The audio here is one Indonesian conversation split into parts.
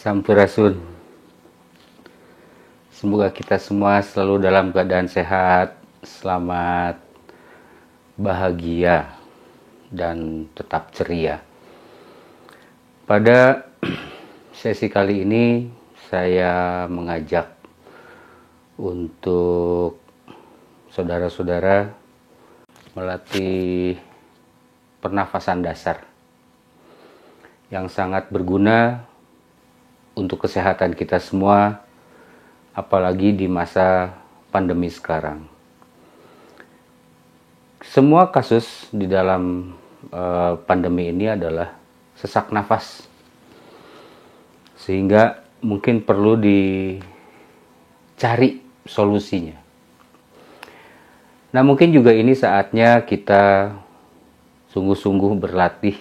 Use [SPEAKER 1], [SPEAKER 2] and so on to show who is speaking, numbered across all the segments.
[SPEAKER 1] Sampurasun. Semoga kita semua selalu dalam keadaan sehat, selamat, bahagia, dan tetap ceria. Pada sesi kali ini saya mengajak untuk saudara-saudara melatih pernafasan dasar yang sangat berguna untuk kesehatan kita semua, apalagi di masa pandemi sekarang. Semua kasus di dalam pandemi ini adalah sesak nafas, sehingga mungkin perlu dicari solusinya. Nah, mungkin juga ini saatnya kita sungguh-sungguh berlatih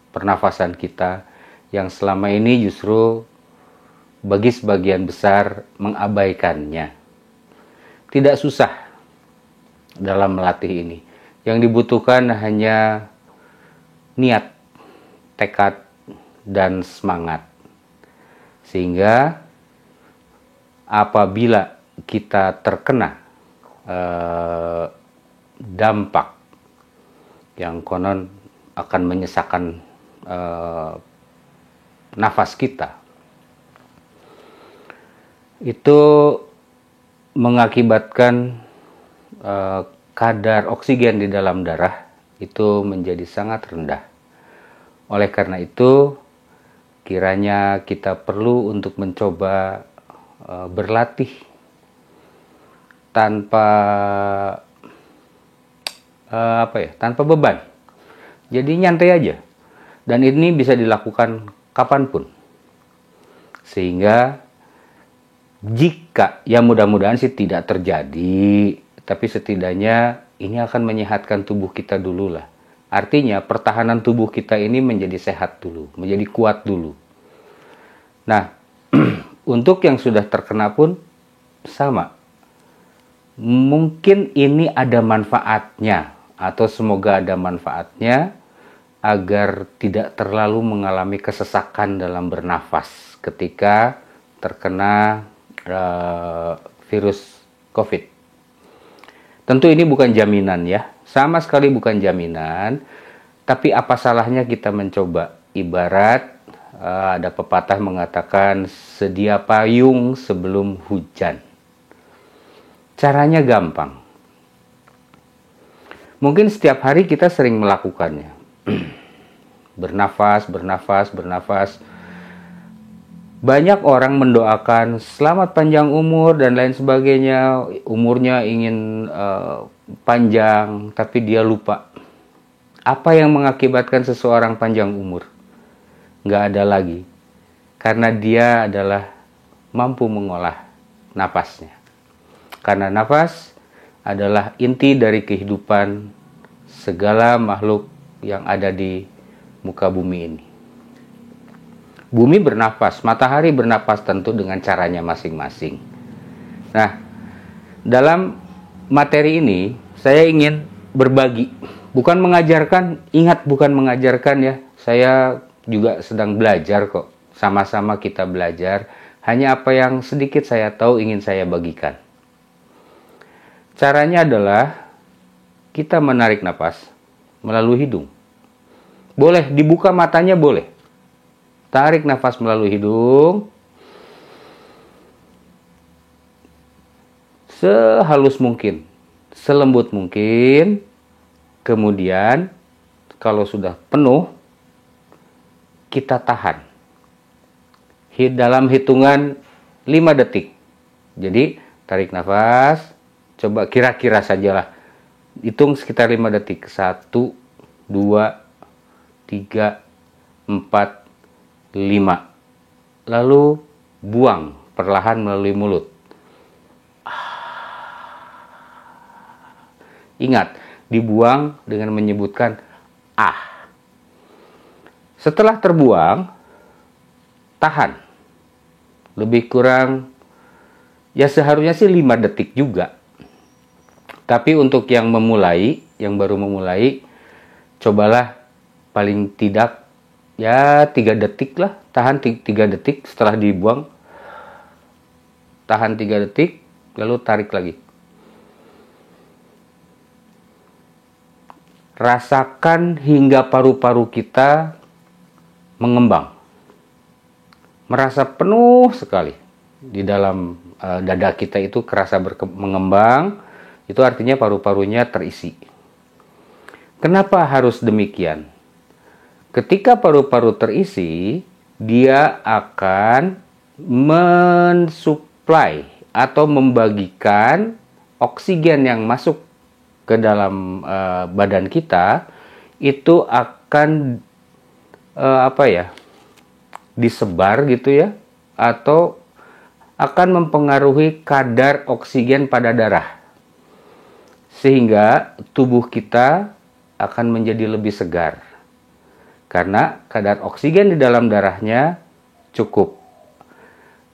[SPEAKER 1] pernafasan kita yang selama ini justru bagi sebagian besar mengabaikannya. Tidak susah dalam melatih ini. Yang dibutuhkan hanya niat, tekad, dan semangat. Sehingga apabila kita terkena dampak yang konon akan menyesakkan nafas kita, itu mengakibatkan kadar oksigen di dalam darah itu menjadi sangat rendah. Oleh karena itu, kiranya kita perlu untuk mencoba berlatih tanpa tanpa beban. Jadi nyantai aja. Dan ini bisa dilakukan kapanpun. Sehingga jika, ya mudah-mudahan sih tidak terjadi, tapi setidaknya ini akan menyehatkan tubuh kita dulu lah. Artinya pertahanan tubuh kita ini menjadi sehat dulu, menjadi kuat dulu. Nah, untuk yang sudah terkena pun sama. Mungkin ini ada manfaatnya, atau semoga ada manfaatnya, agar tidak terlalu mengalami kesesakan dalam bernafas ketika terkena virus COVID. Tentu ini bukan jaminan ya, sama sekali bukan jaminan, tapi apa salahnya kita mencoba. Ibarat ada pepatah mengatakan sedia payung sebelum hujan. Caranya gampang. Mungkin setiap hari kita sering melakukannya. Bernafas. Banyak orang mendoakan selamat panjang umur dan lain sebagainya, umurnya ingin panjang, tapi dia lupa. Apa yang mengakibatkan seseorang panjang umur? Nggak ada lagi. Karena dia adalah mampu mengolah nafasnya. Karena nafas adalah inti dari kehidupan segala makhluk yang ada di muka bumi ini. Bumi bernafas, matahari bernafas tentu dengan caranya masing-masing. Nah, dalam materi ini saya ingin berbagi, bukan mengajarkan, ingat bukan mengajarkan ya. Saya juga sedang belajar kok, sama-sama kita belajar. Hanya apa yang sedikit saya tahu ingin saya bagikan. Caranya adalah kita menarik nafas melalui hidung. Boleh dibuka matanya, boleh. Tarik nafas melalui hidung. Sehalus mungkin. Selembut mungkin. Kemudian, kalau sudah penuh, kita tahan. Dalam hitungan 5 detik. Jadi, tarik nafas. Coba kira-kira sajalah. Hitung sekitar 5 detik. 1, 2, 3, 4, 5. Lalu buang perlahan melalui mulut. Ingat, dibuang dengan menyebutkan ah. Setelah terbuang, tahan. Lebih kurang, ya seharusnya sih 5 detik juga. Tapi untuk yang memulai, yang baru memulai, cobalah paling tidak ya 3 detik lah, tahan 3 detik setelah dibuang, tahan 3 detik lalu tarik lagi. Rasakan hingga paru-paru kita mengembang, merasa penuh sekali di dalam dada kita, itu kerasa mengembang, itu artinya paru-parunya terisi. Kenapa harus demikian? Ketika paru-paru terisi, dia akan mensuplai atau membagikan oksigen yang masuk ke dalam badan kita, itu akan disebar gitu ya, atau akan mempengaruhi kadar oksigen pada darah, sehingga tubuh kita akan menjadi lebih segar karena kadar oksigen di dalam darahnya cukup.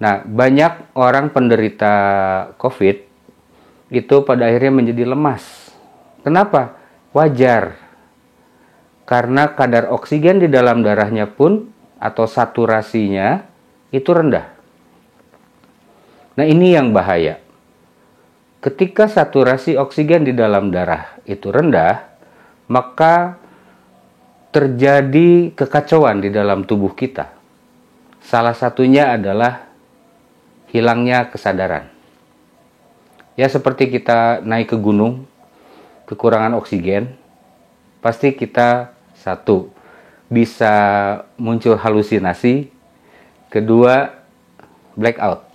[SPEAKER 1] Nah, banyak orang penderita COVID itu pada akhirnya menjadi lemas. Kenapa? Wajar. Karena kadar oksigen di dalam darahnya pun atau saturasinya itu rendah. Nah, ini yang bahaya. Ketika saturasi oksigen di dalam darah itu rendah, maka terjadi kekacauan di dalam tubuh kita. Salah satunya adalah hilangnya kesadaran. Ya, seperti kita naik ke gunung, kekurangan oksigen, pasti kita satu, bisa muncul halusinasi, kedua, blackout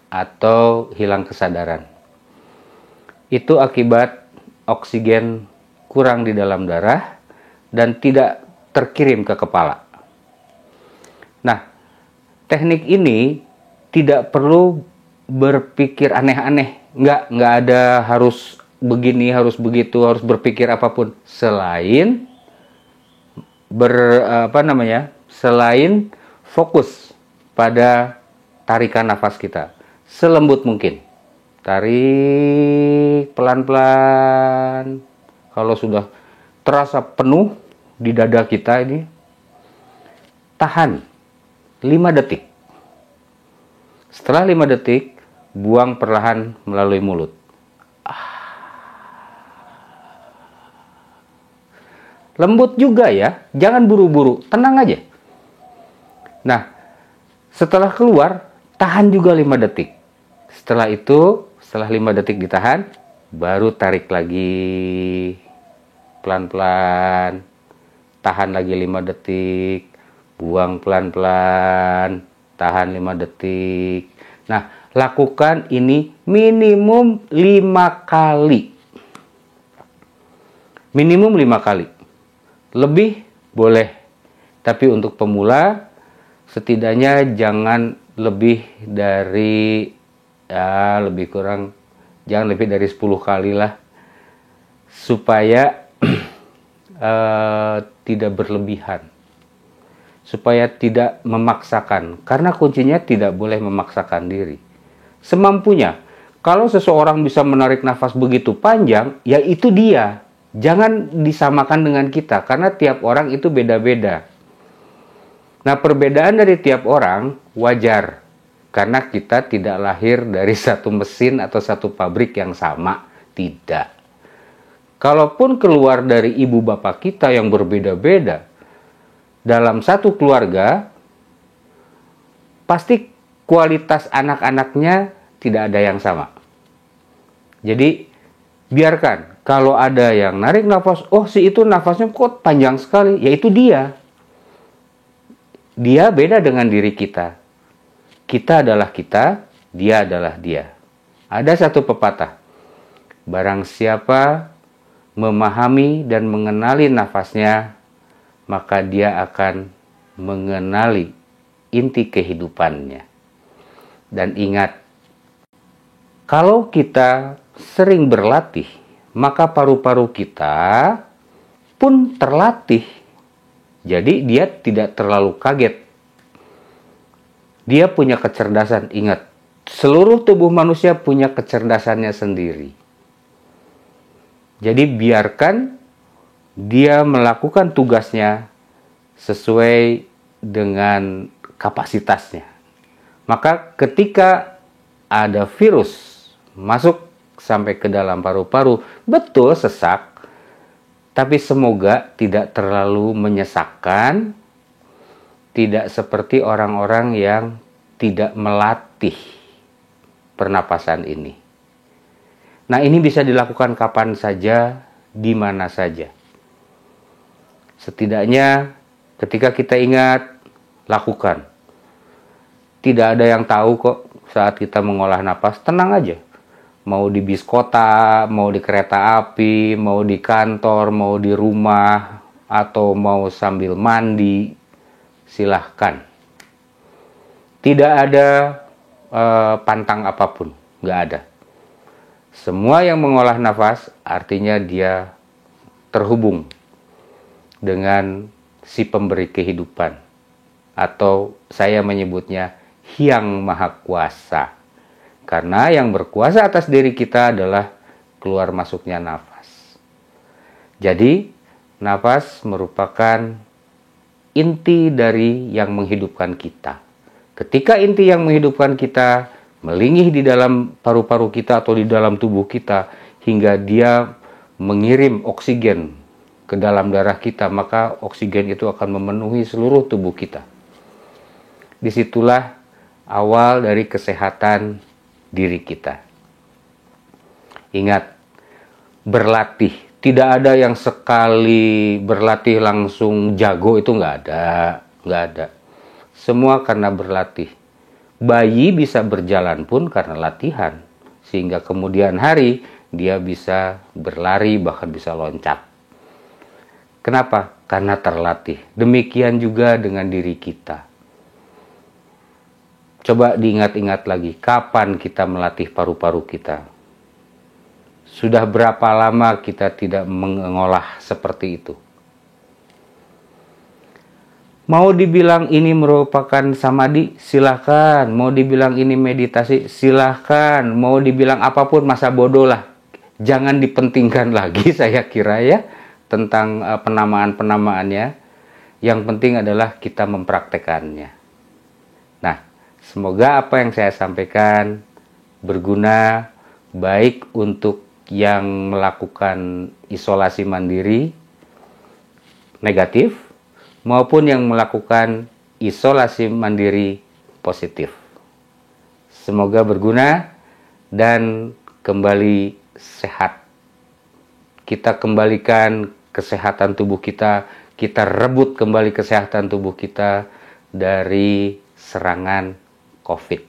[SPEAKER 1] atau hilang kesadaran. Itu akibat oksigen kurang di dalam darah dan tidak terkirim ke kepala. Nah, teknik ini tidak perlu berpikir aneh-aneh. Nggak ada harus begini, harus begitu, harus berpikir apapun. Selain selain fokus pada tarikan nafas kita. Selembut mungkin. Tarik pelan-pelan. Kalau sudah terasa penuh di dada kita ini, tahan 5 detik. Setelah 5 detik, buang perlahan melalui mulut. Lembut juga ya, jangan buru-buru, tenang aja. Nah, setelah keluar, tahan juga 5 detik. Setelah itu, setelah 5 detik ditahan, baru tarik lagi pelan-pelan, tahan lagi 5 detik, buang pelan-pelan, tahan 5 detik. Nah, lakukan ini minimum 5 kali. Minimum 5 kali. Lebih boleh, tapi untuk pemula setidaknya jangan lebih dari jangan lebih dari 10 kali lah, supaya tidak berlebihan, supaya tidak memaksakan, karena kuncinya tidak boleh memaksakan diri. Semampunya. Kalau seseorang bisa menarik nafas begitu panjang, ya itu dia. Jangan disamakan dengan kita, karena tiap orang itu beda-beda. Nah, perbedaan dari tiap orang wajar, karena kita tidak lahir dari satu mesin atau satu pabrik yang sama. Tidak. Kalaupun keluar dari ibu bapak kita yang berbeda-beda, dalam satu keluarga, pasti kualitas anak-anaknya tidak ada yang sama. Jadi, biarkan. Kalau ada yang narik nafas, oh si itu nafasnya kok panjang sekali, yaitu dia. Dia beda dengan diri kita. Kita adalah kita, dia adalah dia. Ada satu pepatah, barang siapa memahami dan mengenali nafasnya, maka dia akan mengenali inti kehidupannya. Dan ingat, kalau kita sering berlatih, maka paru-paru kita pun terlatih. Jadi dia tidak terlalu kaget. Dia punya kecerdasan. Ingat, seluruh tubuh manusia punya kecerdasannya sendiri. Jadi biarkan dia melakukan tugasnya sesuai dengan kapasitasnya. Maka ketika ada virus masuk sampai ke dalam paru-paru, betul sesak, tapi semoga tidak terlalu menyesakkan, tidak seperti orang-orang yang tidak melatih pernapasan ini. Nah, ini bisa dilakukan kapan saja, di mana saja. Setidaknya ketika kita ingat, lakukan. Tidak ada yang tahu kok saat kita mengolah napas, tenang aja. Mau di bis kota, mau di kereta api, mau di kantor, mau di rumah, atau mau sambil mandi, silahkan. Tidak ada pantang apapun, nggak ada. Semua yang mengolah nafas artinya dia terhubung dengan si pemberi kehidupan, atau saya menyebutnya Hyang Maha Kuasa, karena yang berkuasa atas diri kita adalah keluar masuknya nafas. Jadi nafas merupakan inti dari yang menghidupkan kita. Ketika inti yang menghidupkan kita melingih di dalam paru-paru kita atau di dalam tubuh kita hingga dia mengirim oksigen ke dalam darah kita, maka oksigen itu akan memenuhi seluruh tubuh kita. Disitulah awal dari kesehatan diri kita. Ingat, berlatih. Tidak ada yang sekali berlatih langsung jago, itu nggak ada. Semua karena berlatih. Bayi bisa berjalan pun karena latihan, sehingga kemudian hari dia bisa berlari, bahkan bisa loncat. Kenapa? Karena terlatih. Demikian juga dengan diri kita. Coba diingat-ingat lagi, kapan kita melatih paru-paru kita? Sudah berapa lama kita tidak mengolah seperti itu? Mau dibilang ini merupakan samadhi, silahkan. Mau dibilang ini meditasi, silahkan. Mau dibilang apapun, masa bodoh lah. Jangan dipentingkan lagi, saya kira ya, tentang penamaan-penamaannya. Yang penting adalah kita mempraktekannya. Nah, semoga apa yang saya sampaikan berguna, baik untuk yang melakukan isolasi mandiri negatif, maupun yang melakukan isolasi mandiri positif. Semoga berguna dan kembali sehat. Kita kembalikan kesehatan tubuh kita, kita rebut kembali kesehatan tubuh kita dari serangan COVID.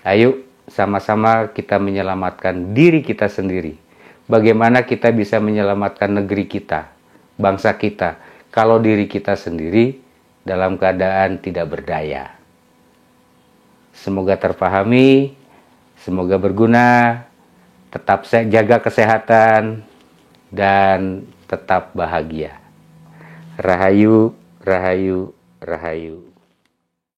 [SPEAKER 1] Ayo sama-sama kita menyelamatkan diri kita sendiri. Bagaimana kita bisa menyelamatkan negeri kita, bangsa kita, kalau diri kita sendiri dalam keadaan tidak berdaya. Semoga terpahami, semoga berguna, tetap jaga kesehatan, dan tetap bahagia. Rahayu, rahayu, rahayu.